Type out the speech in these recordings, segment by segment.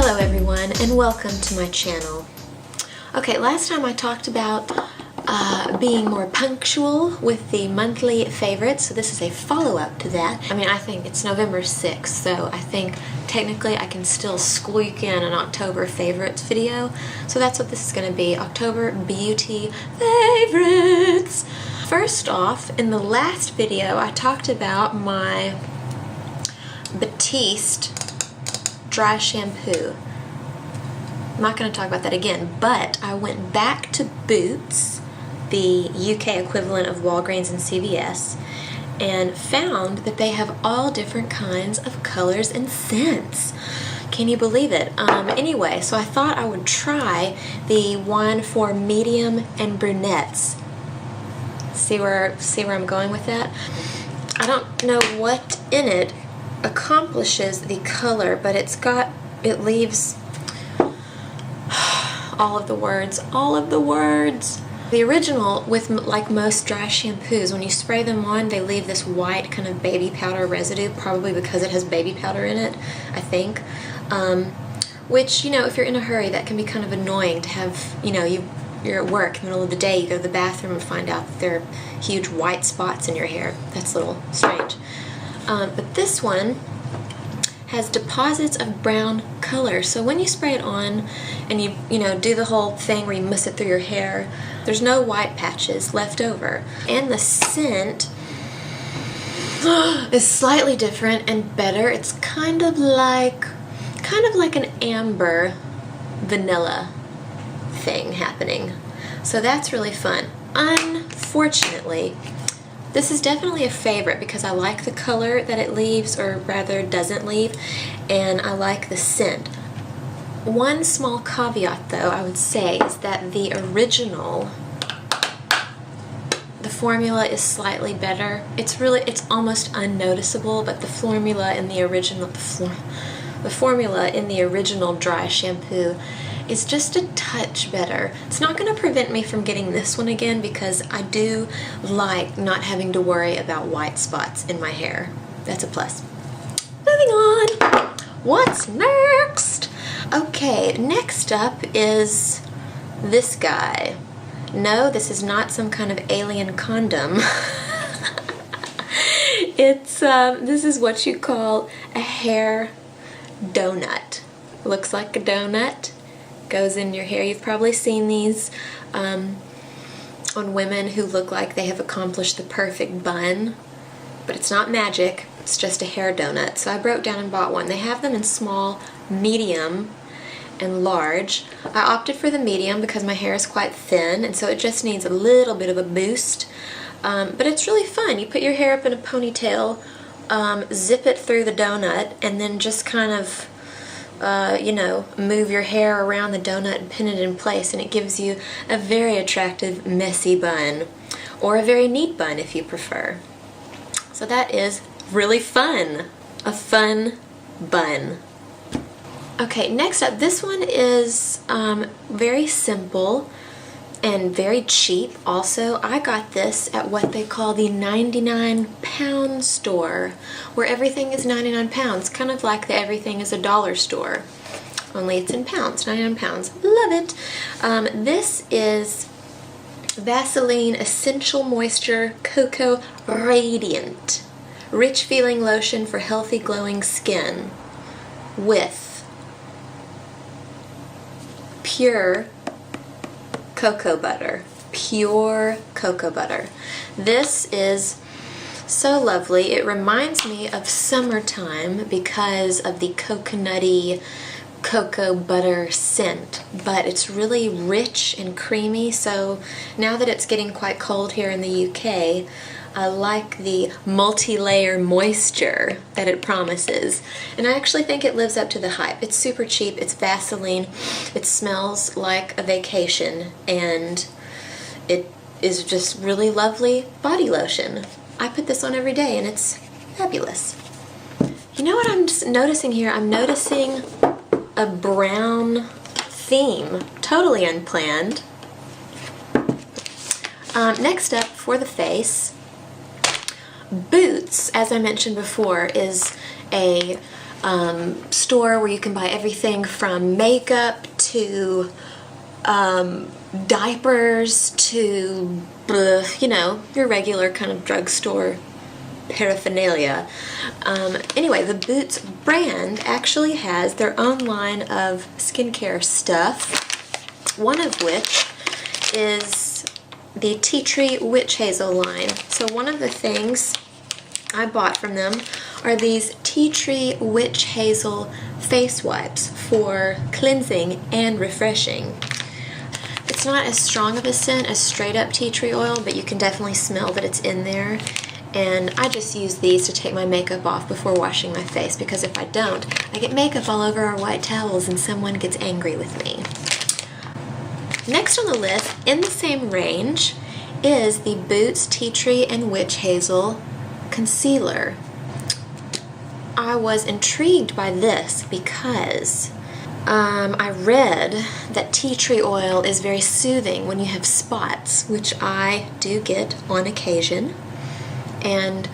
Hello everyone and welcome to my channel. Okay, last time I talked about being more punctual with the monthly favorites, so this is a follow-up to that. I mean, I think it's November 6th, so I think technically I can still squeak in an October favorites video. So that's what this is going to be, October beauty favorites. First off, in the last video I talked about my Batiste dry shampoo. I'm not going to talk about that again, but I went back to Boots, the UK equivalent of Walgreens and CVS, and found that they have all different kinds of colors and scents. Can you believe it? Anyway, so I thought I would try the one for medium and brunettes. See where I'm going with that? I don't know what in it accomplishes the color, but it leaves all of the words. The original, with like most dry shampoos, when you spray them on, they leave this white kind of baby powder residue, probably because it has baby powder in it, I think. Which, you know, if you're in a hurry, that can be kind of annoying to have, you know, you're at work in the middle of the day, you go to the bathroom and find out that there are huge white spots in your hair. That's a little strange. But this one has deposits of brown color. So when you spray it on and you know, do the whole thing where you mousse it through your hair, there's no white patches left over. And the scent is slightly different and better. It's kind of like an amber vanilla thing happening. So that's really fun. Unfortunately, this is definitely a favorite because I like the color that it leaves, or rather doesn't leave, and I like the scent. One small caveat though I would say is that the original, the formula is slightly better. It's almost unnoticeable, but the formula in the original, the formula in the original dry shampoo is just a touch better. It's not going to prevent me from getting this one again because I do like not having to worry about white spots in my hair. That's a plus. Moving on. What's next? Okay, next up is this guy. No, this is not some kind of alien condom. This is what you call a hair donut. Looks like a donut. Goes in your hair. You've probably seen these on women who look like they have accomplished the perfect bun, but it's not magic, it's just a hair donut. So I broke down and bought one. They have them in small, medium, and large. I opted for the medium because my hair is quite thin, and so it just needs a little bit of a boost, but it's really fun. You put your hair up in a ponytail, zip it through the donut, and then just kind of you know, move your hair around the donut and pin it in place, and it gives you a very attractive messy bun, or a very neat bun if you prefer. So that is really fun. A fun bun. Okay, next up, this one is very simple and very cheap also. I got this at what they call the 99-pound store, where everything is 99 pounds, kind of like the everything is a dollar store, only it's in pounds, 99 pounds. Love it. This is Vaseline Essential Moisture Cocoa Radiant Rich Feeling Lotion for Healthy Glowing Skin with pure cocoa butter. Pure cocoa butter. This is so lovely. It reminds me of summertime because of the coconutty cocoa butter scent, but it's really rich and creamy. So now that it's getting quite cold here in the UK, I like the multi-layer moisture that it promises, and I actually think it lives up to the hype. It's super cheap, it's Vaseline, it smells like a vacation, and it is just really lovely body lotion. I put this on every day and it's fabulous. You know what I'm just noticing here? I'm noticing a brown theme, totally unplanned. Next up, for the face, Boots, as I mentioned before, is a store where you can buy everything from makeup to diapers to, you know, your regular kind of drugstore paraphernalia. Anyway, the Boots brand actually has their own line of skincare stuff, one of which is the Tea Tree Witch Hazel line. So one of the things I bought from them are these Tea Tree Witch Hazel face wipes for cleansing and refreshing. It's not as strong of a scent as straight up tea tree oil, but you can definitely smell that it's in there. And I just use these to take my makeup off before washing my face, because if I don't, I get makeup all over our white towels and someone gets angry with me. Next on the list, in the same range, is the Boots Tea Tree and Witch Hazel Concealer. I was intrigued by this because I read that tea tree oil is very soothing when you have spots, which I do get on occasion. And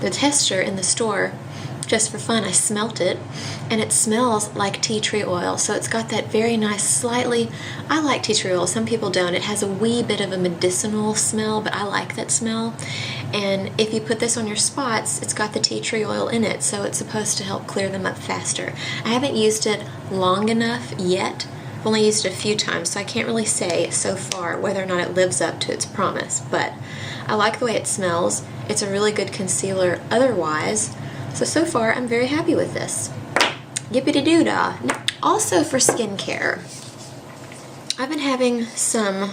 the tester in the store, just for fun, I smelt it, and it smells like tea tree oil. So it's got that very nice, slightly, I like tea tree oil, some people don't. It has a wee bit of a medicinal smell, but I like that smell. And if you put this on your spots, it's got the tea tree oil in it, so it's supposed to help clear them up faster. I haven't used it long enough yet. I've only used it a few times, so I can't really say so far whether or not it lives up to its promise, but I like the way it smells. It's a really good concealer otherwise, so far I'm very happy with this. Yippity-doo-dah. Also for skincare, I've been having some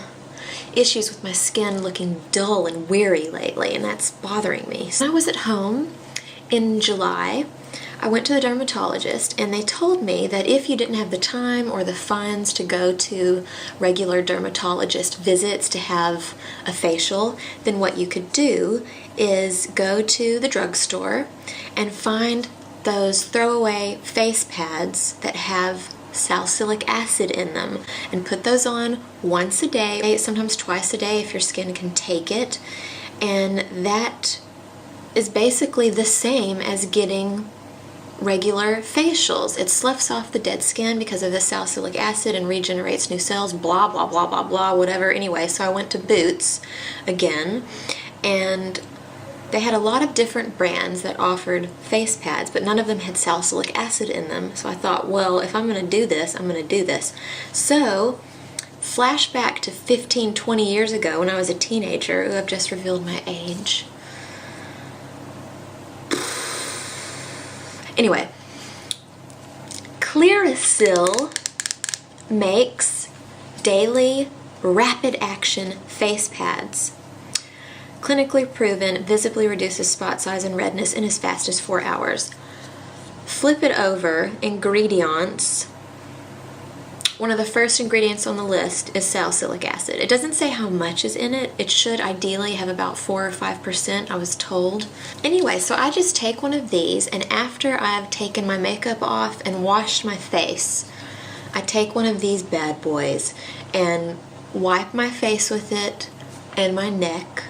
issues with my skin looking dull and weary lately, and that's bothering me. So I was at home in July. I went to the dermatologist, and they told me that if you didn't have the time or the funds to go to regular dermatologist visits to have a facial, then what you could do is go to the drugstore and find those throwaway face pads that have salicylic acid in them, and put those on once a day, sometimes twice a day if your skin can take it. And that is basically the same as getting regular facials. It sloughs off the dead skin because of the salicylic acid and regenerates new cells, blah, blah, blah, blah, blah, whatever. Anyway, so I went to Boots again, and they had a lot of different brands that offered face pads, but none of them had salicylic acid in them. So I thought, well, if I'm going to do this, I'm going to do this. So, flashback to 15, 20 years ago when I was a teenager. Ooh, I've just revealed my age. Anyway, Clearasil makes daily rapid action face pads. Clinically proven, visibly reduces spot size and redness in as fast as 4 hours. Flip it over, ingredients. One of the first ingredients on the list is salicylic acid. It doesn't say how much is in it. It should ideally have about 4 or 5%, I was told. Anyway, so I just take one of these, and after I've taken my makeup off and washed my face, I take one of these bad boys and wipe my face with it and my neck,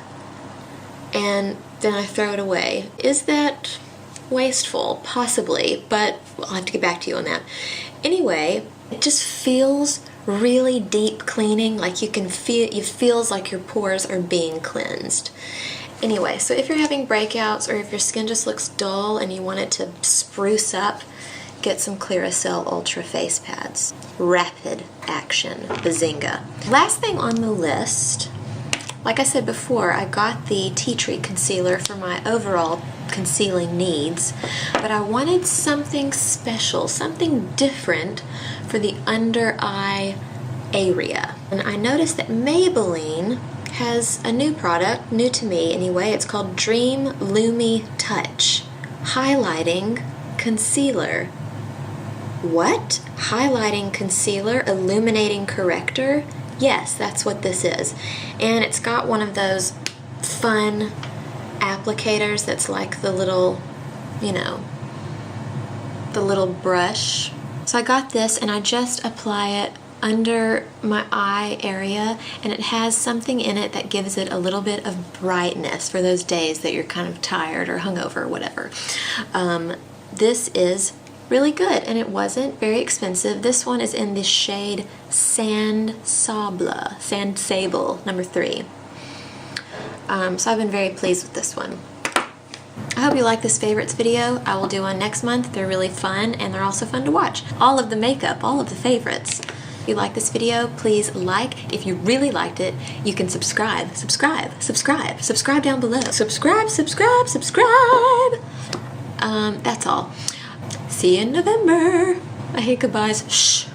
and then I throw it away. Is that wasteful? Possibly, but I'll have to get back to you on that. Anyway, it just feels really deep cleaning, like you can feel, it feels like your pores are being cleansed. Anyway, so if you're having breakouts or if your skin just looks dull and you want it to spruce up, get some Clearasil Ultra face pads. Rapid action, bazinga. Last thing on the list, like I said before, I got the Tea Tree concealer for my overall concealing needs, but I wanted something special, something different for the under eye area. And I noticed that Maybelline has a new product, new to me anyway. It's called Dream Lumi Touch Highlighting Concealer. What? Highlighting concealer, illuminating corrector? Yes, that's what this is. And it's got one of those fun applicators that's like the little, you know, the little brush. So I got this and I just apply it under my eye area, and it has something in it that gives it a little bit of brightness for those days that you're kind of tired or hungover or whatever. This is really good, and it wasn't very expensive. This one is in the shade Sand Sable, number 3. So I've been very pleased with this one. I hope you like this favorites video. I will do one next month. They're really fun, and they're also fun to watch. All of the makeup, all of the favorites. If you like this video, please like. If you really liked it, you can subscribe. Subscribe down below. Subscribe. That's all. See you in November. I hate goodbyes. Shh.